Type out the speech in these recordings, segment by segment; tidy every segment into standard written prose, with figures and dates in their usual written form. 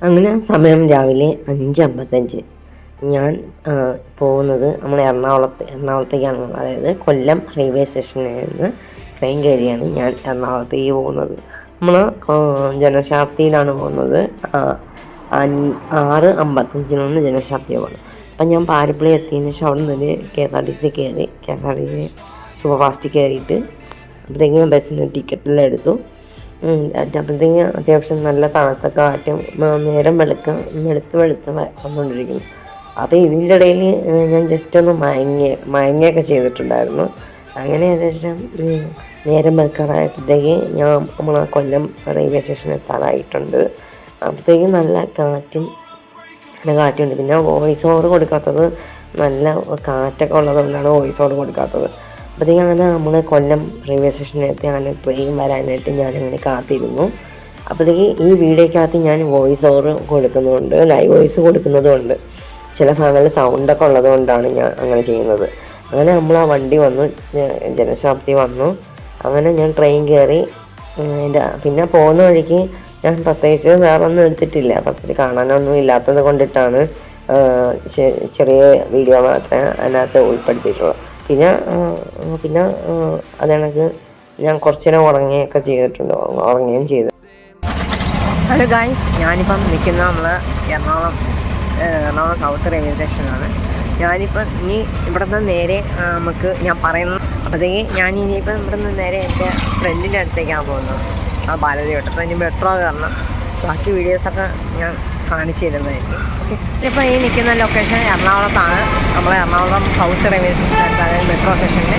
അങ്ങനെ സമയം രാവിലെ 5:55. ഞാൻ പോകുന്നത് നമ്മൾ എറണാകുളത്തേക്കാണ് പോകുന്നത്. അതായത് കൊല്ലം റെയിൽവേ സ്റ്റേഷനിൽ നിന്ന് ട്രെയിൻ കയറിയാണ് ഞാൻ എറണാകുളത്തേക്ക് പോകുന്നത്. നമ്മൾ ജനശതാബ്ദിയിലാണ് പോകുന്നത്. 6:55 ജനശതാബ്ദിയാണ് പോകുന്നത്. അപ്പം ഞാൻ പാരിപ്പള്ളി എത്തിയതിന് ശേഷം അവിടെ നിന്ന് KSRTC കയറി. KSRTC സൂപ്പർ ഫാസ്റ്റ് കയറിയിട്ട് അപ്പോഴത്തേക്കും ബസ്സിന് ടിക്കറ്റെല്ലാം എടുത്തു. അപ്പോഴത്തേക്കും അത്യാവശ്യം നല്ല തണുത്ത കാറ്റും നേരം വെളുത്ത് വന്നുകൊണ്ടിരിക്കുന്നു. അപ്പോൾ ഇതിൻ്റെ ഇടയിൽ ഞാൻ ജസ്റ്റ് ഒന്ന് മയങ്ങിയൊക്കെ ചെയ്തിട്ടുണ്ടായിരുന്നു. അങ്ങനെ ഏകദേശം നേരം വെളുക്കാറായപ്പോഴത്തേക്ക് നമ്മൾ കൊല്ലം റെയിൽവേ സ്റ്റേഷനിൽ എത്താറായിട്ടുണ്ട്. അപ്പോഴത്തേക്കും നല്ല കാറ്റുണ്ട്. പിന്നെ വോയിസ് ഓവർ കൊടുക്കാത്തത്, നല്ല കാറ്റൊക്കെ ഉള്ളതുകൊണ്ടാണ് വോയിസ് ഓവർ കൊടുക്കാത്തത്. അപ്പോഴത്തേക്കും അങ്ങനെ നമ്മൾ കൊല്ലം റെയിൽവേ സ്റ്റേഷനിലെത്തി. അങ്ങനെ ട്രെയിൻ വരാനായിട്ട് ഞാനങ്ങനെ കാത്തിരുന്നു. അപ്പോഴത്തേക്ക് ഈ വീഡിയോക്കകത്ത് ഞാൻ വോയിസ് ഓവർ കൊടുക്കുന്നുണ്ട്, ലൈവ് വോയിസ് കൊടുക്കുന്നതുകൊണ്ട് ചില ഭാഗങ്ങളിൽ സൗണ്ടൊക്കെ ഉള്ളതുകൊണ്ടാണ് ഞാൻ അങ്ങനെ ചെയ്യുന്നത്. അങ്ങനെ നമ്മൾ ആ വണ്ടി വന്നു, ജനശതാബ്ദി വന്നു. അങ്ങനെ ഞാൻ ട്രെയിൻ കയറി. പിന്നെ പോകുന്ന വഴിക്ക് ഞാൻ പ്രത്യേകിച്ച് വേറെ ഒന്നും എടുത്തിട്ടില്ല. പ്രത്യേകിച്ച് കാണാനൊന്നും ഇല്ലാത്തത് കൊണ്ടിട്ടാണ് ചെറിയ വീഡിയോ മാത്രമേ അതിനകത്ത് ഉൾപ്പെടുത്തിയിട്ടുള്ളൂ. പിന്നെ അതെനിക്ക് ഞാൻ കുറച്ച് നേരം ഉറങ്ങുകയും ചെയ്തു. ഹലോ ഗായ്സ്, ഞാനിപ്പം നിൽക്കുന്നത് നമ്മൾ എറണാകുളം സൗത്ത് റെയിൽവേ സ്റ്റേഷനാണ്. ഞാനിപ്പം ഇവിടെ നിന്ന് നേരെ ഞാൻ പറയുന്നത്, അപ്പോഴത്തേക്ക് ഞാൻ ഇനിയിപ്പം ഇവിടെ നിന്ന് നേരെ എൻ്റെ ഫ്രണ്ടിൻ്റെ അടുത്തേക്കാണ് പോകുന്നത്, ബാലദേവട്ടം. അപ്പോൾ ഇനി മെട്രോ കയറണം. ബാക്കി വീഡിയോസൊക്കെ ഞാൻ കാണിച്ചു തരുന്നതായിരിക്കും. ഓക്കെ, ഇപ്പോൾ ഈ നിൽക്കുന്ന ലൊക്കേഷൻ എറണാകുളത്താണ്. നമ്മൾ എറണാകുളം സൗത്ത് റെയിൽവേ സ്റ്റേഷനടുത്ത്, അതായത് മെട്രോ സ്റ്റേഷനിൽ.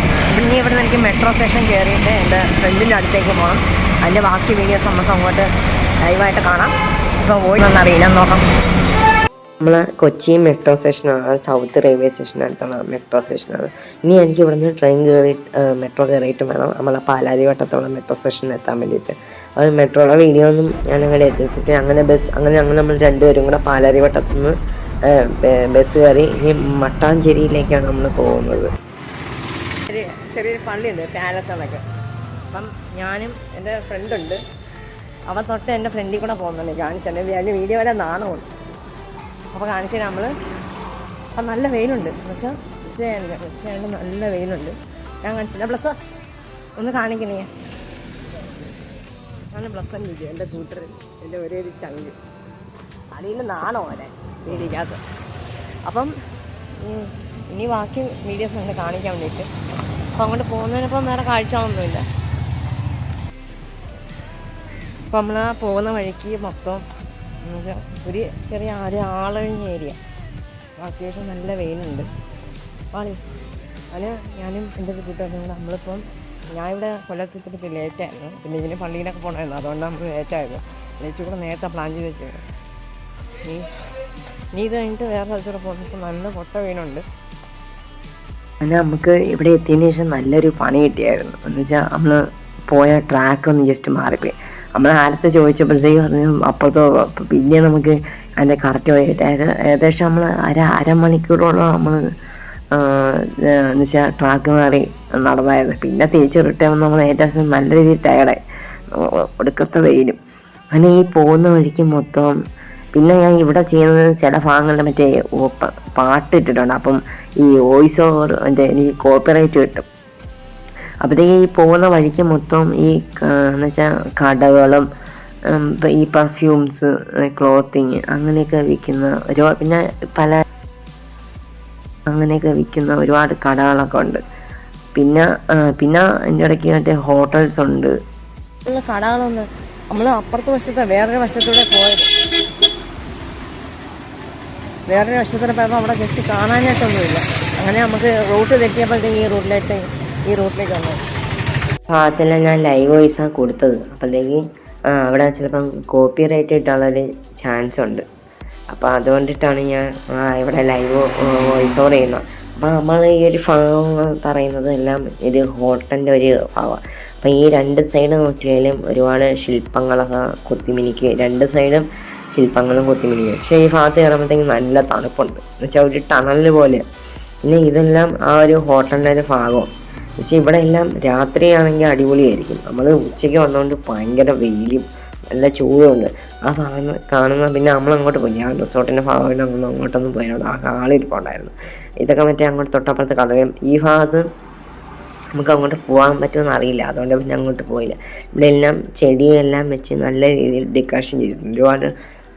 ഇവിടെ നിന്ന് എനിക്ക് മെട്രോ സ്റ്റേഷൻ കയറിയിട്ട് എൻ്റെ ഫ്രണ്ടിൻ്റെ അടുത്തേക്ക് പോകണം. അതിൻ്റെ ബാക്കി വീഡിയോസ് നമുക്ക് അങ്ങോട്ട് ലൈവായിട്ട് കാണാം. ഇപ്പോൾ പോയിട്ടൊന്നറിയില്ല, നോക്കാം. നമ്മൾ കൊച്ചി മെട്രോ സ്റ്റേഷനാണ്, സൗത്ത് റെയിൽവേ സ്റ്റേഷനടുത്തുള്ള മെട്രോ സ്റ്റേഷനാണ്. ഇനി എനിക്ക് ഇവിടെ നിന്ന് മെട്രോ കയറിയിട്ട് വേണം നമ്മൾ പാലാരിവട്ടത്തുള്ള മെട്രോ സ്റ്റേഷനിൽ എത്താൻ വേണ്ടിയിട്ട്. അത് മെട്രോയുടെ വീഡിയോ ഒന്നും ഞാനങ്ങനെ എത്തിച്ചിട്ട് അങ്ങനെ നമ്മൾ രണ്ടുപേരും കൂടെ പാലാരിവട്ടത്തു നിന്ന് ബസ് കയറി ഇനി മട്ടാഞ്ചേരിയിലേക്കാണ് നമ്മൾ പോകുന്നത്. ചെറിയൊരു പള്ളിയുണ്ട്, പാലസണൊക്കെ. അപ്പം ഞാനും എൻ്റെ ഫ്രണ്ടുണ്ട്, അവൻ തൊട്ട് എൻ്റെ ഫ്രണ്ടിൽ കൂടെ പോകുന്നുണ്ട്. കാണിച്ചെൻ്റെ അതിൻ്റെ വീഡിയോ വരെ നാണമുണ്ട്. അപ്പോൾ കാണിച്ചാൽ അപ്പം നല്ല വെയിലുണ്ട്, എന്നുവെച്ചാൽ ഉച്ചയായിട്ട് നല്ല വെയിലുണ്ട്. ഞാൻ കാണിച്ചില്ല. പ്ലസ് ഒന്ന് കാണിക്കണേ, നല്ല പ്ലസ് ഉണ്ട് എൻ്റെ കൂട്ടർ, എൻ്റെ ഒരേ ഒരു ചങ്ക്. അതിൽ നാണോ അല്ലേ വീടിക്കാത്ത. അപ്പം ഇനി ബാക്കി വീഡിയോസ് ഉണ്ട് കാണിക്കാൻ വേണ്ടിയിട്ട്. അപ്പോൾ അങ്ങോട്ട് പോകുന്നതിനിപ്പം വേറെ കാഴ്ചകളൊന്നുമില്ല. അപ്പം നമ്മൾ പോകുന്ന വഴിക്ക് മൊത്തം എന്ന് വെച്ചാൽ ഒരു ചെറിയ ആളൊഴിഞ്ഞ ഏരിയ. അത്യാവശ്യം നല്ല വെയിലുണ്ട്. ഞാനും എൻ്റെ കൂട്ടുകാരും കൂടെ നമ്മളിപ്പം ഞാനിവിടെ കൊല്ലത്തെത്തിയിട്ട് ലേറ്റായിരുന്നു. പിന്നെ ഇതിന് പള്ളിയിലൊക്കെ പോകണമായിരുന്നു, അതുകൊണ്ടാണ് നമ്മൾ ലേറ്റായത്. ലേറ്റ് കൂടെ നേരത്തെ പ്ലാൻ ചെയ്ത് വെച്ചത്. നീ ഇത് കഴിഞ്ഞിട്ട് വേറെ സ്ഥലത്തൂടെ പോകുന്നപ്പോൾ നല്ല പൊട്ട വെയിലുണ്ട്. അങ്ങനെ നമുക്ക് ഇവിടെ എത്തിയതിന് ശേഷം നല്ലൊരു പണി കിട്ടിയായിരുന്നു. എന്ന് വെച്ചാൽ നമ്മൾ പോയ ട്രാക്കൊന്ന് ജസ്റ്റ് മാറിപ്പോയി. നമ്മൾ ആരത്തെ ചോദിച്ചപ്പോഴത്തേക്ക് പറഞ്ഞു അപ്പുറത്തോ. പിന്നെ നമുക്ക് അതിൻ്റെ കറക്റ്റ് പോയിട്ട് ഏകദേശം നമ്മൾ അരമണിക്കൂറോളം നമ്മൾ എന്ന് വെച്ചാൽ ട്രാക്ക് മാറി നടന്നായിരുന്നു. പിന്നെ തിരിച്ച് റിട്ടേൺ നമ്മൾ ഏറ്റവും നല്ല രീതിയിൽ ടയർഡായി, ഒടുക്കത്തെ വെയിലും. അങ്ങനെ ഈ പോകുന്ന വഴിക്ക് മൊത്തം പിന്നെ ഞാൻ ഇവിടെ ചെയ്യുന്നത് ചില ഭാഗങ്ങളിൽ മറ്റേ പാട്ട് ഇട്ടിട്ടുണ്ട്. അപ്പം ഈ വോയിസ് ഓവർ എനിക്ക് കോപ്പിറൈറ്റ് കിട്ടും. അപ്പോഴത്തേക്ക് ഈ പോകുന്ന വഴിക്ക് മൊത്തം ഈ എന്ന് വെച്ചാൽ കടകളും ഈ പെർഫ്യൂംസ്, ക്ലോത്തിങ് അങ്ങനെയൊക്കെ വിൽക്കുന്ന പിന്നെ അങ്ങനെയൊക്കെ വിൽക്കുന്ന ഒരുപാട് കടകളൊക്കെ ഉണ്ട്. പിന്നെ അതിൻ്റെ ഇടയ്ക്ക് മറ്റേ ഹോട്ടൽസ് ഉണ്ട്. കടകളൊന്നും നമ്മൾ അപ്പുറത്തെ വേറൊരു വശത്തൂടെ പോയത്. വേറൊരു വശത്തൂടെ പോയപ്പോൾ അവിടെ ജസ്റ്റ് കാണാനായിട്ടൊന്നുമില്ല. അങ്ങനെ നമുക്ക് റൂട്ട് തെറ്റിയപ്പോഴത്തേക്ക് ഈ റൂട്ടിലേക്ക് വന്നത്. ഭാഗത്തെല്ലാം ഞാൻ ലൈവ് വോയിസാണ് കൊടുത്തത്. അപ്പോഴത്തേക്ക് അവിടെ ചിലപ്പം കോപ്പി റൈറ്റ് ഇട്ടുള്ളൊരു ചാൻസ് ഉണ്ട്. അപ്പോൾ അതുകൊണ്ടിട്ടാണ് ഞാൻ ഇവിടെ ലൈവ് വോയിസ് ഓവർ ചെയ്യുന്നത്. അപ്പോൾ നമ്മൾ ഈ ഒരു ഭാഗം പറയുന്നത് എല്ലാം ഒരു ഹോട്ടലിൻ്റെ ഒരു ഭാഗമാണ്. അപ്പോൾ ഈ രണ്ട് സൈഡ് നോക്കിയാലും ഒരുപാട് ശില്പങ്ങളൊക്കെ കൊത്തിമിനിക്ക്, രണ്ട് സൈഡും ശില്പങ്ങളും കൊത്തിമിനിക്കും. പക്ഷേ ഈ ഭാഗത്ത് കയറുമ്പോഴത്തേക്കും നല്ല തണുപ്പുണ്ട്, എന്ന് വെച്ചാൽ ഒരു ടണൽ പോലെ. പിന്നെ ഇതെല്ലാം ആ ഒരു ഹോട്ടലിൻ്റെ ഒരു ഭാഗമാണ്. പക്ഷേ ഇവിടെ എല്ലാം രാത്രിയാണെങ്കിൽ അടിപൊളിയായിരിക്കും. നമ്മൾ ഉച്ചയ്ക്ക് വന്നുകൊണ്ട് ഭയങ്കര വെയിലും നല്ല ചൂടുണ്ട്. ആ ഭാഗം കാണുമ്പോൾ പിന്നെ നമ്മളങ്ങോട്ട് പോയി. ഞാൻ റിസോർട്ടിൻ്റെ ഭാഗമായിട്ട് അങ്ങോട്ടൊന്നും പോയാൽ ആളിരിപ്പുണ്ടായിരുന്നു. ഇതൊക്കെ മറ്റേ അങ്ങോട്ട് തൊട്ടപ്പുറത്ത് കടലും ഈ ഭാഗത്ത് നമുക്ക് അങ്ങോട്ട് പോകാൻ പറ്റുമെന്ന് അറിയില്ല. അതുകൊണ്ട് പിന്നെ അങ്ങോട്ട് പോയില്ല. ഇവിടെ എല്ലാം ചെടിയെല്ലാം വെച്ച് നല്ല രീതിയിൽ ഡെക്കറേഷൻ ചെയ്തിട്ടുണ്ട്. ഒരുപാട്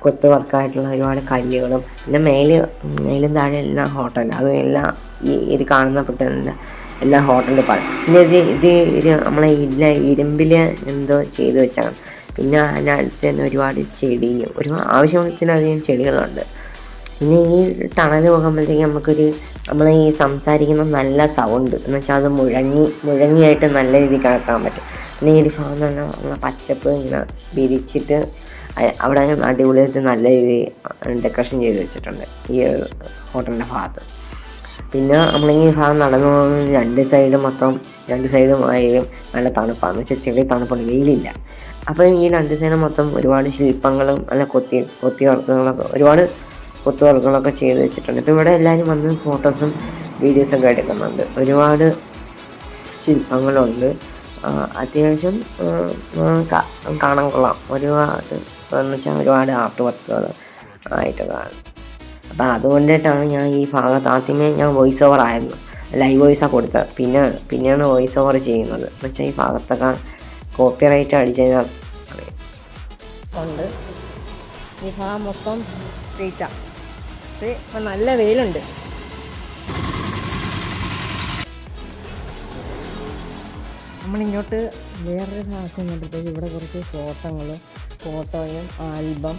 കൊത്ത് വർക്കായിട്ടുള്ള ഒരുപാട് കല്ലുകളും പിന്നെ മേലും താഴെ എല്ലാം ഹോട്ടൽ. അത് എല്ലാം ഇത് കാണുന്ന പെട്ടെന്ന് എല്ലാ ഹോട്ടലിൽ പറയും. പിന്നെ ഇത് നമ്മളെ ഇരുമ്പിൽ എന്തോ ചെയ്ത് വെച്ചാണ്. പിന്നെ അതിനടുത്ത് തന്നെ ഒരുപാട് ചെടിയും ആവശ്യത്തിനധികം ചെടികളുണ്ട്. പിന്നെ ഈ ടണൽ പോകുമ്പോഴത്തേക്കും നമ്മൾ ഈ സംസാരിക്കുന്ന നല്ല സൗണ്ട് എന്ന് വെച്ചാൽ അത് മുഴങ്ങിയായിട്ട് നല്ല രീതിയിൽ കേൾക്കാൻ പറ്റും. പിന്നെ ഈ ഒരു ഭാഗം തന്നെ നമ്മളെ പച്ചപ്പ് ഇങ്ങനെ വിരിച്ചിട്ട് അവിടെ അടിപൊളിയായിട്ട് നല്ല രീതിയിൽ ഡെക്കറേഷൻ ചെയ്ത് വെച്ചിട്ടുണ്ട് ഈ ഹോട്ടലിൻ്റെ ഭാഗത്ത്. പിന്നെ നമ്മളിങ്ങനെ ഈ ഭാഗം നടന്നു പോകുന്നത് രണ്ട് സൈഡും ആയാലും നല്ല തണുപ്പാണ്. വെച്ചാൽ ചെറിയ തണുപ്പാണ്, വെയിലില്ല. അപ്പം ഈ രണ്ട് സൈഡും മൊത്തം ഒരുപാട് ശില്പങ്ങളും നല്ല കൊത്തി ഒരുപാട് കൊത്തുവർക്കുകളൊക്കെ ചെയ്ത് വെച്ചിട്ടുണ്ട്. ഇപ്പോൾ ഇവിടെ എല്ലാവരും വന്ന് ഫോട്ടോസും വീഡിയോസൊക്കെ എടുക്കുന്നുണ്ട്. ഒരുപാട് ശില്പങ്ങളുണ്ട്. അത്യാവശ്യം കാണാൻ കൊള്ളാം. ഒരുപാട് ആർട്ട് വർക്കുകൾ ആയിട്ടതാണ്. അപ്പം അതുകൊണ്ടിട്ടാണ് ഞാൻ ഈ ഭാഗത്ത് ആദ്യമേ ഞാൻ വോയിസ് ഓവർ ആയിരുന്നു, ലൈവ് വോയിസാണ് കൊടുത്തത്. പിന്നെയാണ് വോയിസ് ഓവർ ചെയ്യുന്നത്. എന്ന് വെച്ചാൽ ഈ ഭാഗത്തൊക്കെ കോപ്പിറൈറ്റ് അടിച്ചു കഴിഞ്ഞാൽ ഉണ്ട്. ഈ ഭാഗം മൊത്തം സ്ട്രീറ്റാണ്. പക്ഷേ ഇപ്പം നല്ല വെയിലുണ്ട്. നമ്മളിങ്ങോട്ട് വേറൊരു ഭാഗത്ത് കണ്ടപ്പോഴത്തേക്ക് ഇവിടെ കുറച്ച് ഫോട്ടോയും ആൽബം,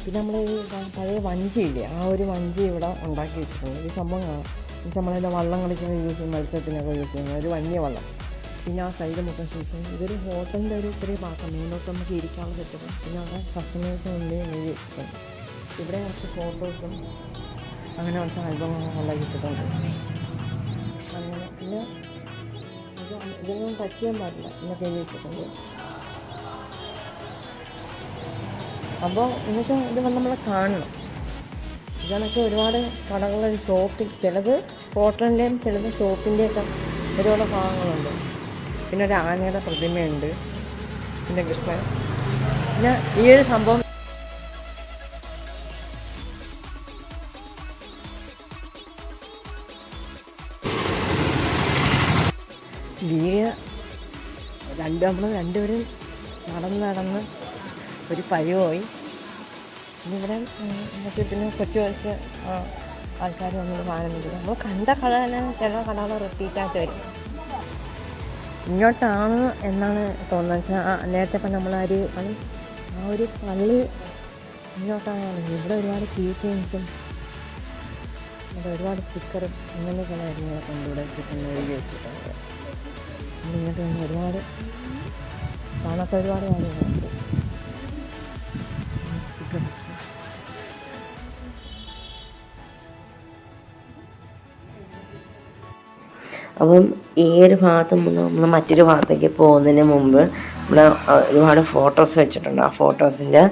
പിന്നെ നമ്മൾ ഈ പഴയ വഞ്ചിയില്ലേ, ആ ഒരു വഞ്ചി ഇവിടെ ഉണ്ടാക്കി വെച്ചിട്ടുണ്ട്. ഈ സംഭവം കാണാം. നമ്മളതിൻ്റെ വള്ളം കളിക്കുന്നത് യൂസ് ചെയ്യും, മത്സ്യത്തിനൊക്കെ യൂസ് ചെയ്യുന്നത് ഒരു വലിയ വള്ളം. പിന്നെ ആ സൈഡ് മൊത്തം ഷൂട്ടും. ഇതൊരു ഹോട്ടലിൻ്റെ ഒരു ചെറിയ ഭാഗം, മെയിനോട്ട് നമുക്ക് ഇരിക്കാനുള്ള സെറ്റപ്പ്. പിന്നെ അവിടെ കസ്റ്റമേഴ്സ് മുന്നിൽ എഴുതി വെച്ചിട്ടുണ്ട്. ഇവിടെ കുറച്ച് ഫോട്ടോസും അങ്ങനെ കുറച്ച് ആൽബങ്ങളൊക്കെ ഉണ്ടാക്കി വെച്ചിട്ടുണ്ട്. അങ്ങനെ പിന്നെ ഇതൊന്നും ടച്ച് ചെയ്യാൻ പാടില്ല എന്നൊക്കെ എഴുതി വെച്ചിട്ടുണ്ട്. അപ്പോൾ എന്ന് വെച്ചാൽ ഇത് നമ്മൾ കാണണം. ഇതിനൊക്കെ ഒരുപാട് കടകളുടെ ചിലത് ഹോട്ടലിൻ്റെയും ചിലത് ഷോപ്പിൻ്റെയൊക്കെ ഒരുപാട് ഭാഗങ്ങളുണ്ട്. പിന്നെ ഒരു ആനയുടെ പ്രതിമയുണ്ട്, പിന്നെ കൃഷ്ണൻ. പിന്നെ ഈ ഒരു സംഭവം നമ്മൾ രണ്ടുപേരും നടന്ന് ഒരു പരിവായി. ഇവിടെ പിന്നെ കൊച്ചു ആൾക്കാർ വന്നത് കാണുന്നില്ല. നമ്മൾ കണ്ട കട തന്നെ ചില കടകൾ റിപ്പീറ്റായിട്ട് വരും. ഇങ്ങോട്ടാണ് എന്നാണ് തോന്നുന്നത്. വെച്ചാൽ നേരത്തെ ഇപ്പം നമ്മൾ ആ ഒരു പള്ളി ഇങ്ങോട്ടാണ്. ഇവിടെ ഒരുപാട് കീ ചെയിൻസും ഒരുപാട് സ്റ്റിക്കറും അങ്ങനെയൊക്കെയുള്ള കാര്യങ്ങൾ കൊണ്ടുവിടെ വെച്ചിട്ടുണ്ട്, എഴുതി വെച്ചിട്ടുണ്ട്. ഇങ്ങോട്ട് വന്ന് ഒരുപാട് കാണാത്ത ഒരുപാട് കാര്യങ്ങളുണ്ട്. സ്റ്റിക്കർസ് അപ്പം ഈ ഒരു ഭാഗത്ത് നമ്മൾ മറ്റൊരു ഭാഗത്തേക്ക് പോകുന്നതിന് മുമ്പ് നമ്മൾ ഒരുപാട് ഫോട്ടോസ് വെച്ചിട്ടുണ്ട്. ആ ഫോട്ടോസിൻ്റെ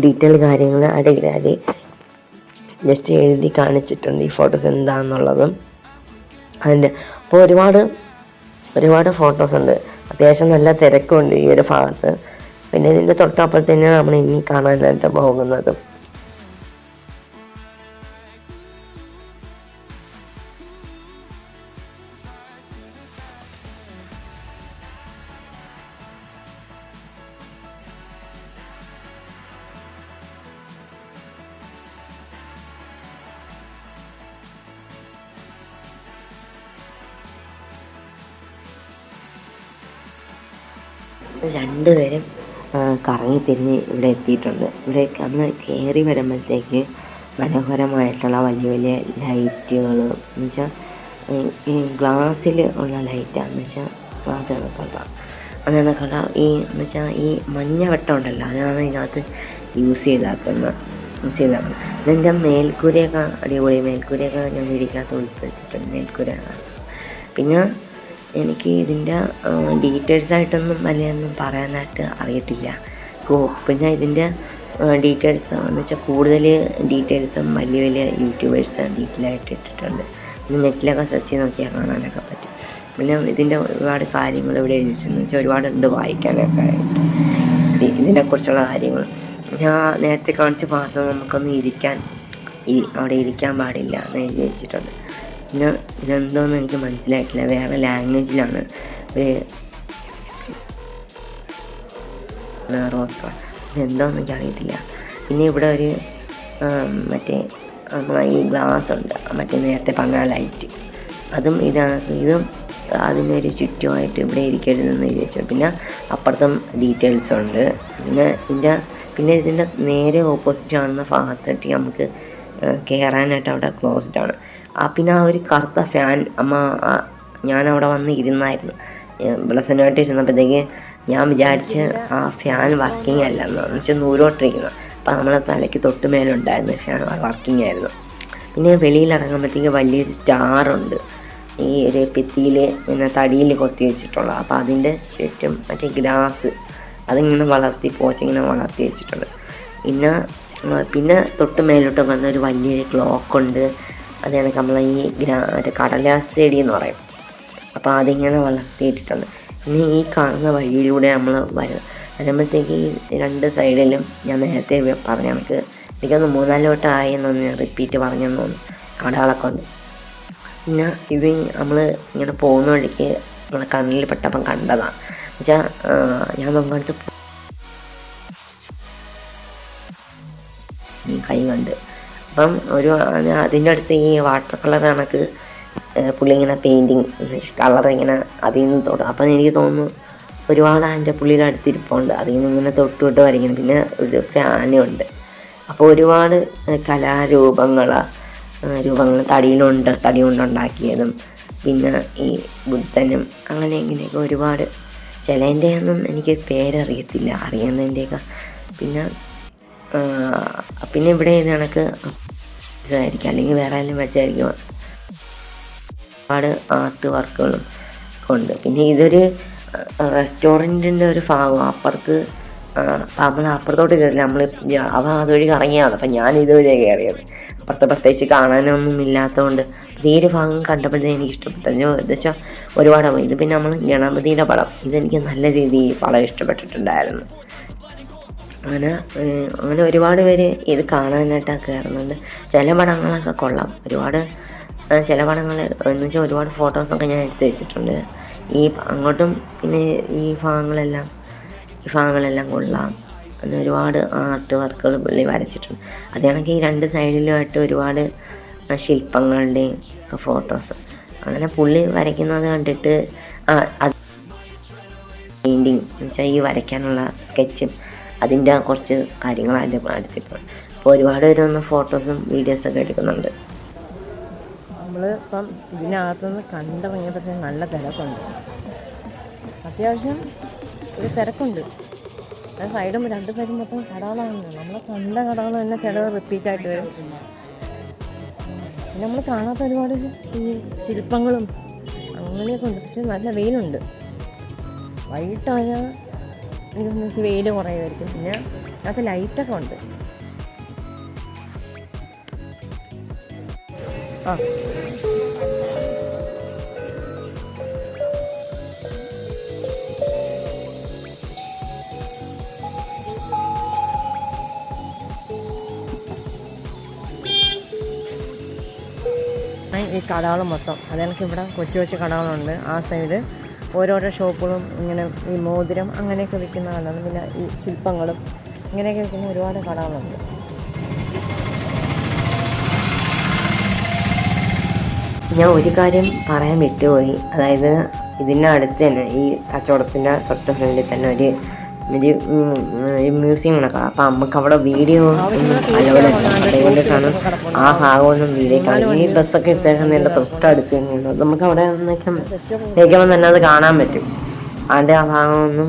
ഡീറ്റെയിൽ കാര്യങ്ങൾ അടിയിൽ ജസ്റ്റ് എഴുതി കാണിച്ചിട്ടുണ്ട്, ഈ ഫോട്ടോസ് എന്താണെന്നുള്ളതും അതിൻ്റെ. അപ്പോൾ ഒരുപാട് ഫോട്ടോസ് ഉണ്ട്. അത്യാവശ്യം നല്ല തിരക്കുണ്ട് ഈ ഒരു ഭാഗത്ത്. പിന്നെ ഇതിൻ്റെ തൊട്ടപ്പുറത്തന്നെയാണ് നമ്മൾ ഇനി കാണാനായിട്ട് പോകുന്നത്. രണ്ടുപേരും കറങ്ങി തിരിഞ്ഞ് ഇവിടെ എത്തിയിട്ടുണ്ട്. ഇവിടെ അന്ന് കയറി വരുമ്പോഴത്തേക്ക് മനോഹരമായിട്ടുള്ള വലിയ വലിയ ലൈറ്റുകൾ എന്ന് വെച്ചാൽ ഈ ഗ്ലാസ്സിൽ ഉള്ള ലൈറ്റാണെന്ന് വെച്ചാൽ ഗ്ലാസ്സിനകത്തുള്ള അങ്ങനെയൊക്കെയുള്ള എന്ന് വെച്ചാൽ ഈ മഞ്ഞ വെട്ടം ഉണ്ടല്ലോ, അതാണ് ഇതിനകത്ത് യൂസ് ചെയ്താക്കുന്നത്. ഇതിൻ്റെ മേൽക്കൂരയൊക്കെ അടിപൊളി. മേൽക്കൂരയൊക്കെ ഞാൻ വീടിക്കകത്ത് ഉൾപ്പെടുത്തിയിട്ടുണ്ട് മേൽക്കൂര. പിന്നെ എനിക്ക് ഇതിൻ്റെ ഡീറ്റെയിൽസായിട്ടൊന്നും വലിയൊന്നും പറയാനായിട്ട് അറിയത്തില്ല. പിന്നെ ഇതിൻ്റെ ഡീറ്റെയിൽസ് എന്ന് വെച്ചാൽ കൂടുതൽ ഡീറ്റെയിൽസും വലിയ യൂട്യൂബേഴ്സ് ഡീറ്റെയിലായിട്ട് ഇട്ടിട്ടുണ്ട്. പിന്നെ നെറ്റിലൊക്കെ സെർച്ച് ചെയ്ത് നോക്കിയാൽ കാണാനൊക്കെ പറ്റും. പിന്നെ ഇതിൻ്റെ ഒരുപാട് കാര്യങ്ങൾ ഇവിടെ എഴുതിച്ചെന്ന് വെച്ചാൽ ഒരുപാടുണ്ട് വായിക്കാനൊക്കെ ആയിട്ട്. ഇതിനെക്കുറിച്ചുള്ള കാര്യങ്ങൾ. ഞാൻ നേരത്തെ കാണിച്ച ഭാഗത്ത് നമുക്കൊന്ന് അവിടെ ഇരിക്കാൻ പാടില്ല എന്ന് എഴുതി വെച്ചിട്ടുണ്ട്. പിന്നെ ഇതെന്തോന്നും എനിക്ക് മനസ്സിലായിട്ടില്ല, വേറെ ലാംഗ്വേജിലാണ് ഇതെന്തോന്നും എനിക്ക് അറിയത്തില്ല. പിന്നെ ഇവിടെ ഒരു മറ്റേ ഈ ഗ്ലാസ് ഉണ്ട്, മറ്റേ നേരത്തെ പറഞ്ഞ ലൈറ്റ്, ഇതും അതിനൊരു ചുറ്റുമായിട്ട് ഇവിടെ ഇരിക്കരുതെന്ന് വിചാരിച്ചു. പിന്നെ അപ്പുറത്തും ഡീറ്റെയിൽസ് ഉണ്ട്. പിന്നെ ഇതിൻ്റെ നേരെ ഓപ്പോസിറ്റ് കാണുന്ന ഭാഗത്തോട്ട് നമുക്ക് കയറാനായിട്ട് അവിടെ ക്ലോസ്ഡ് ആണ്. പിന്നെ ആ ഒരു കറുത്ത ഫാൻ ഞാനവിടെ വന്ന് ഇരുന്നായിരുന്നു, ബ്ലസനുമായിട്ട് ഇരുന്നപ്പോഴത്തേക്ക് ഞാൻ വിചാരിച്ച് ആ ഫാൻ വർക്കിംഗ് അല്ലെന്ന് വെച്ചാൽ നൂരോട്ടിരിക്കുന്നു. അപ്പോൾ നമ്മളെ തലയ്ക്ക് തൊട്ട് മേലുണ്ടായിരുന്നു ഫാൻ വർക്കിംഗ് ആയിരുന്നു. പിന്നെ വെളിയിലിറങ്ങുമ്പോഴത്തേക്ക് വലിയൊരു സ്റ്റാറുണ്ട്, ഈ ഒരു ഭിത്തിയിൽ ഇങ്ങനെ തടിയിൽ കൊത്തി വെച്ചിട്ടുള്ള. അപ്പോൾ അതിൻ്റെ ചുറ്റും മറ്റേ ഗ്രാസ് അതിങ്ങനെ പോച്ചിങ്ങനെ വളർത്തി വെച്ചിട്ടുണ്ട്. പിന്നെ തൊട്ട് മേലോട്ട് വന്ന ഒരു വലിയൊരു ക്ലോക്കുണ്ട്. അത് കണക്ക് നമ്മളെ ഈ മറ്റേ കടലാസ് ചെടി എന്ന് പറയും, അപ്പോൾ അതിങ്ങനെ വളർത്തിയിട്ടിട്ടുണ്ട്. പിന്നെ ഈ കാണുന്ന വഴിയിലൂടെ നമ്മൾ വരുമ്പോഴത്തേക്ക് ഈ രണ്ട് സൈഡിലും ഞാൻ നേരത്തെ പറഞ്ഞ കണക്ക് എനിക്കൊന്ന് 3-4 വട്ടമായി എന്നൊന്ന് റിപ്പീറ്റ് പറഞ്ഞെന്ന് തോന്നുന്നു, കടകളൊക്കെ ഉണ്ട്. പിന്നെ ഇത് നമ്മൾ ഇങ്ങനെ പോകുന്ന വഴിക്ക് നമ്മളെ കണ്ണിൽ പെട്ടപ്പം കണ്ടതാണ്. എന്നുവെച്ചാൽ ഞാൻ നോക്കാണ്ട് കൈ കണ്ട്. അപ്പം അതിൻ്റെ അടുത്ത് ഈ വാട്ടർ കളർ കണക്ക് പുള്ളി ഇങ്ങനെ പെയിൻറ്റിങ് കളർ ഇങ്ങനെ അതിൽ നിന്ന് തൊടും. അപ്പം എനിക്ക് തോന്നുന്നു ഒരുപാട് അതിൻ്റെ പുള്ളിയുടെ അടുത്തിരിപ്പുണ്ട്, അതിൽ നിന്ന് ഇങ്ങനെ തൊട്ട് വരയ്ക്കണം. പിന്നെ ഒരു ഫാനുണ്ട്. അപ്പോൾ ഒരുപാട് കലാരൂപങ്ങൾ തടി കൊണ്ടുണ്ടാക്കിയതും പിന്നെ ഈ ബുദ്ധനും അങ്ങനെ ഇങ്ങനെയൊക്കെ ഒരുപാട്. ചിലതിൻ്റെയൊന്നും എനിക്ക് പേരറിയത്തില്ല, അറിയുന്നതിൻ്റെയൊക്കെ. പിന്നെ ഇവിടെ ഇത് കണക്ക് ഇതായിരിക്കും, അല്ലെങ്കിൽ വേറെ ആരെങ്കിലും വെച്ചായിരിക്കും. ഒരുപാട് ആർട്ട് വർക്കുകളും ഉണ്ട്. പിന്നെ ഇതൊരു റെസ്റ്റോറൻറ്റിൻ്റെ ഒരു ഭാഗം. നമ്മൾ അപ്പുറത്തോട്ട് കയറില്ല, അതുവഴി കറങ്ങിയാണ്. അപ്പം ഞാൻ ഇതുവഴിയാണ് കയറിയത്. അപ്പുറത്തെ പ്രത്യേകിച്ച് കാണാനൊന്നും ഇല്ലാത്തതുകൊണ്ട് ഈ ഒരു ഭാഗം കണ്ടപ്പോഴത്തേക്ക് എനിക്ക് ഇഷ്ടപ്പെട്ടു. എന്ന് വെച്ചാൽ ഒരുപാട് ഇത്. പിന്നെ നമ്മൾ ഗണപതിയുടെ പടം, ഇതെനിക്ക് നല്ല രീതിയിൽ വളരെ ഇഷ്ടപ്പെട്ടിട്ടുണ്ടായിരുന്നു. അങ്ങനെ ഒരുപാട് പേര് ഇത് കാണാനായിട്ടൊക്കെ കയറുന്നുണ്ട്. ചില പടങ്ങളൊക്കെ കൊള്ളാം, ചില പടങ്ങൾ എന്ന് വെച്ചാൽ ഒരുപാട് ഫോട്ടോസൊക്കെ ഞാൻ എടുത്ത് വെച്ചിട്ടുണ്ട്. അങ്ങോട്ടും പിന്നെ ഈ ഭാഗങ്ങളെല്ലാം കൊള്ളാം. അങ്ങനെ ഒരുപാട് ആർട്ട് വർക്കുകൾ പുള്ളി വരച്ചിട്ടുണ്ട്. അതാണെങ്കിൽ ഈ രണ്ട് സൈഡിലുമായിട്ട് ഒരുപാട് ശില്പങ്ങളുടെയും ഒക്കെ ഫോട്ടോസ്. അങ്ങനെ പുള്ളി വരയ്ക്കുന്നത് കണ്ടിട്ട് പെയിൻറ്റിങ് എന്ന് വെച്ചാൽ ഈ വരയ്ക്കാനുള്ള സ്കെച്ചും അതിൻ്റെ കുറച്ച് കാര്യങ്ങൾ അതിൻ്റെ എടുത്തിട്ടുണ്ട്. അപ്പോൾ ഒരുപാട് പേരൊന്ന് ഫോട്ടോസും വീഡിയോസൊക്കെ എടുക്കുന്നുണ്ട്. ഇപ്പം ഇതിനകത്തുനിന്ന് കണ്ടിറങ്ങിയപ്പോഴത്തേക്കും നല്ല തിരക്കുണ്ട്, അത്യാവശ്യം ഒരു തിരക്കുണ്ട്. സൈഡും രണ്ട് സൈഡും മൊത്തം കടകളാണ്. നമ്മൾ കണ്ട കടകൾ തന്നെ ചിലത് റിപ്പീറ്റായിട്ട് വരും. പിന്നെ നമ്മൾ കാണാത്ത ഒരുപാട് ഈ ശില്പങ്ങളും അങ്ങനെയൊക്കെ ഉണ്ട്. പക്ഷെ നല്ല വെയിലുണ്ട്, വൈകിട്ടായാൽ എനിക്കൊന്ന് വെച്ച് വെയിൽ കുറയുമായിരിക്കും. പിന്നെ അതിനകത്ത് ലൈറ്റൊക്കെ ഉണ്ട്. ഈ കടകൾ മൊത്തം അതെനിക്ക് ഇവിടെ കൊച്ചു കൊച്ചു കടകളുണ്ട്. ആ സൈഡ് ഓരോരോ ഷോപ്പുകളും ഇങ്ങനെ ഈ മോതിരം അങ്ങനെയൊക്കെ വിൽക്കുന്ന കടകൾ, പിന്നെ ഈ ശില്പങ്ങളും ഇങ്ങനെയൊക്കെ വിൽക്കുന്ന ഒരുപാട് കടകളുണ്ട്. ഞാൻ ഒരു കാര്യം പറയാൻ വിട്ടുപോയി. അതായത് ഇതിൻ്റെ അടുത്ത് തന്നെ ഈ കച്ചവടത്തിൻ്റെ തൊട്ട് ഫ്രണ്ടിൽ തന്നെ ഒരു മ്യൂസിയം നടക്കാം. അപ്പം നമുക്ക് അവിടെ വീഡിയോ അലൗഡ് അതുകൊണ്ടിട്ടാണ് ആ ഭാഗമൊന്നും വീഡിയോ കാണും. ഈ ഡ്രസ്സൊക്കെ ഇട്ടേക്കുന്നതിൻ്റെ തൊട്ടടുത്ത് തന്നെയുണ്ട്. നമുക്ക് അവിടെ നിൽക്കുമ്പോൾ തന്നെ അത് കാണാൻ പറ്റും. അതിൻ്റെ ആ ഭാഗമൊന്നും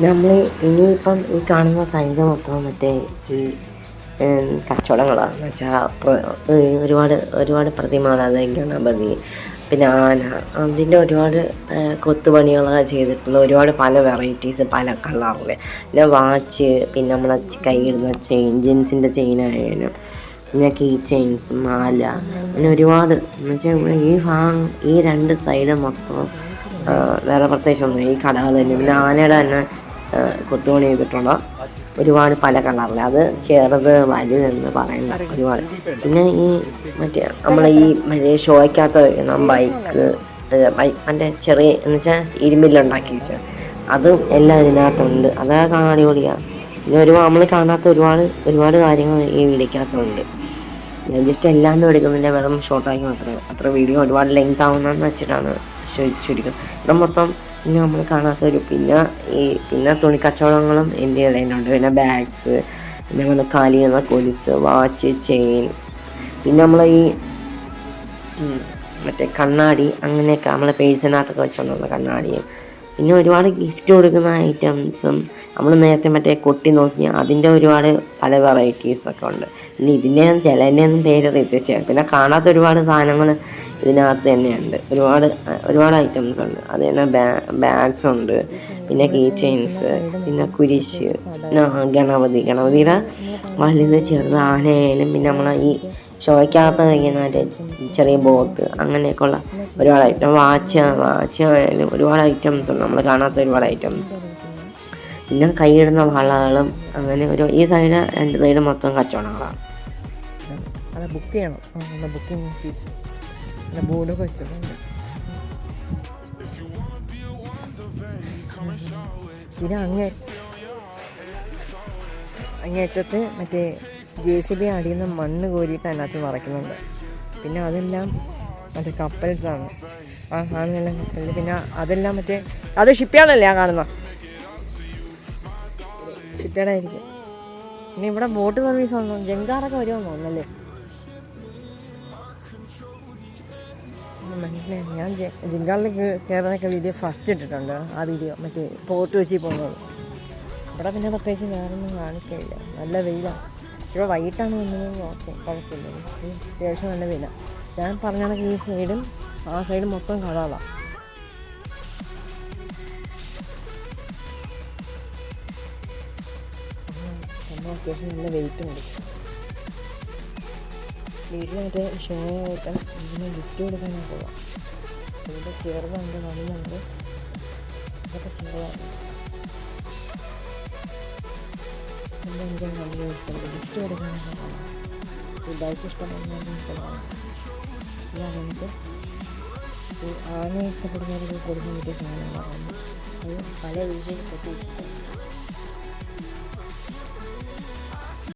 നമ്മൾ ഇനിയിപ്പം ഈ കാണുന്ന സൈഡ് മൊത്തം മറ്റേ ഈ കച്ചവടങ്ങളാണെന്ന് വെച്ചാൽ ഒരുപാട് പ്രതിമകൾ, അതായത് ഗണപതി, പിന്നെ ആന, അതിൻ്റെ ഒരുപാട് കൊത്തുപണികളൊക്കെ ചെയ്തിട്ടുള്ള ഒരുപാട് പല വെറൈറ്റീസ്, പല കളറിൽ. പിന്നെ വാച്ച്, പിന്നെ നമ്മളെ കയ്യിടുന്ന ചെയിൻ, ജെൻസിൻ്റെ ചെയിനായാലും പിന്നെ കീ ചെയിൻസ്, മാല, അങ്ങനെ ഒരുപാട് എന്ന് വെച്ചാൽ ഈ 2 സൈഡ് മൊത്തം വേറെ പ്രത്യേകിച്ചൊന്നും ഈ കടകൾ തന്നെ. പിന്നെ ആനയുടെ തന്നെ കൊത്തുപണി ചെയ്തിട്ടുള്ള ഒരുപാട് പല കളറിൽ, അത് ചെറുത് വലുതെന്ന് പറയണ്ട ഒരുപാട്. പിന്നെ ഈ നമ്മളെ ഈ ഷോയ്ക്കകത്ത് വരുന്ന ബൈക്ക് മറ്റേ ചെറിയ എന്ന് വെച്ചാൽ ഇരുമ്പില്ലുണ്ടാക്കി വെച്ചാൽ അതും എല്ലാം ഇതിനകത്തുണ്ട്. അതൊക്കെ കാണാൻ അടിപൊളിയാണ്. പിന്നെ നമ്മൾ കാണാത്ത ഒരുപാട് കാര്യങ്ങൾ ഈ വീഡിയോക്കകത്തുണ്ട്. ഞാൻ ജസ്റ്റ് എല്ലാം എടുക്കുന്നില്ല, വെറും ഷോർട്ടാക്കി മാത്രമേ. അത്ര വീഡിയോ ഒരുപാട് ലെങ്ത് ആവുന്നതെന്ന് വെച്ചിട്ടാണ് ചുരുക്കം. ഇവിടെ മൊത്തം പിന്നെ നമ്മൾ കാണാത്തൊരു പിന്നെ തുണിക്കച്ചവടങ്ങളും ഇന്ത്യയിലുണ്ട്. പിന്നെ ബാഗ്സ്, പിന്നെ നമ്മൾ കാലിയെന്ന കൊലുസ്, വാച്ച്, ചെയിൻ, പിന്നെ നമ്മളെ ഈ മറ്റേ കണ്ണാടി, അങ്ങനെയൊക്കെ നമ്മളെ പേഴ്സിനകത്തൊക്കെ വെച്ചുകൊണ്ടുള്ള കണ്ണാടിയും, പിന്നെ ഒരുപാട് ഗിഫ്റ്റ് കൊടുക്കുന്ന ഐറ്റംസും. നമ്മൾ നേരത്തെ മറ്റേ കൊട്ടി നോക്കിയാൽ അതിൻ്റെ ഒരുപാട് പല വെറൈറ്റീസൊക്കെ ഉണ്ട്. പിന്നെ ചിലതിൻ്റെ ഒന്നും പേര് തെറ്റിച്ച്. പിന്നെ കാണാത്ത ഒരുപാട് സാധനങ്ങൾ ഇതിനകത്ത് തന്നെയുണ്ട്. ഒരുപാട് ഐറ്റംസ് ഉണ്ട്. അത് തന്നെ ബാഗ്സ് ഉണ്ട്, പിന്നെ കീ ചെയിൻസ്, പിന്നെ കുരിശ്, പിന്നെ ഗണപതിയുടെ വലുത് ചെറുത് ആനയായാലും, പിന്നെ നമ്മളെ ഈ ഷോയ്ക്കകത്ത് കഴിക്കുന്ന മറ്റേ ചെറിയ ബോട്ട്, അങ്ങനെയൊക്കെയുള്ള ഒരുപാട് ഐറ്റം. വാച്ച് ആയാലും ഒരുപാട് ഐറ്റംസ് ഉണ്ട്, നമ്മൾ കാണാത്ത ഒരുപാട് ഐറ്റംസ്. പിന്നെ കൈയിടുന്ന വളകളും, അങ്ങനെ ഈ 2 സൈഡ് മൊത്തം കച്ചവടങ്ങളാണ്. അത് ബുക്ക് ചെയ്യണം. ബുക്കിംഗ് ഫീസ് ബോർഡൊക്കെ വെച്ചിട്ടുണ്ട്. പിന്നെ അങ്ങേറ്റത്ത് മറ്റേ JCB അടിയിൽ നിന്ന് മണ്ണ് കോരിയിട്ട് അതിനകത്ത് നിറയ്ക്കുന്നുണ്ട്. പിന്നെ അതെല്ലാം മറ്റേ കപ്പൽസാണ്. ആ കാണുന്നെല്ലാം കപ്പലിൽ. പിന്നെ അതെല്ലാം മറ്റേ അത് ഷിപ്പ്യാർഡല്ലേ ആ കാണുന്ന ഷിപ്പ്യാർഡായിരിക്കും. പിന്നെ ഇവിടെ ബോട്ട് സർവീസ് ഉണ്ടോ, ജങ്കാറൊക്കെ വരുമെന്ന് തോന്നുന്നല്ലേ, മനസ്സിലായി. ഞാൻ ജങ്കാറിൽ കയറാനൊക്കെ വീഡിയോ ഫസ്റ്റ് ഇട്ടിട്ടുണ്ട്. ആ വീഡിയോ മറ്റേ പോർട്ട് വെച്ച് പോകുന്നത്. ഇവിടെ പിന്നെ പ്രത്യേകിച്ച് വേറൊന്നും കാണിക്കില്ല. നല്ല വെയിലാണ്. ഇവിടെ വൈകിട്ടാണ് വന്നത്. ഓക്കെ, കുഴപ്പമില്ല. അത്യാവശ്യം നല്ല വെയിലാണ്. ഞാൻ പറഞ്ഞാണെങ്കിൽ ഈ സൈഡും ആ സൈഡും മൊത്തം കടകളാണ്. അത്യാവശ്യം നല്ല വെയിറ്റുണ്ട്. വീട്ടിൽ മറ്റേ ഷോ ആയിട്ട് ഇതിന് ഗിഫ്റ്റ് കൊടുക്കാനാണ് പോകാം. ഇവിടെ ചേർന്നുണ്ട്, വന്നുണ്ട്, ഇതൊക്കെ ചെറുതാണ്. എനിക്ക് നല്ല ഇഷ്ടമുണ്ട് ഗിഫ്റ്റ് കൊടുക്കാനൊക്കെ പോകാം. ഈ ബൈക്ക് ഇഷ്ടപ്പെടുന്നതിന് ഇഷ്ടമാണ്. ഇതാണ് നമുക്ക് ആനയെ ഇഷ്ടപ്പെടുന്നവർക്ക് കൊടുക്കാൻ പറ്റിയ സാധനങ്ങളാണ്. അത് പല രീതിയിൽ കൊത്തി വെച്ചിട്ടുണ്ട്.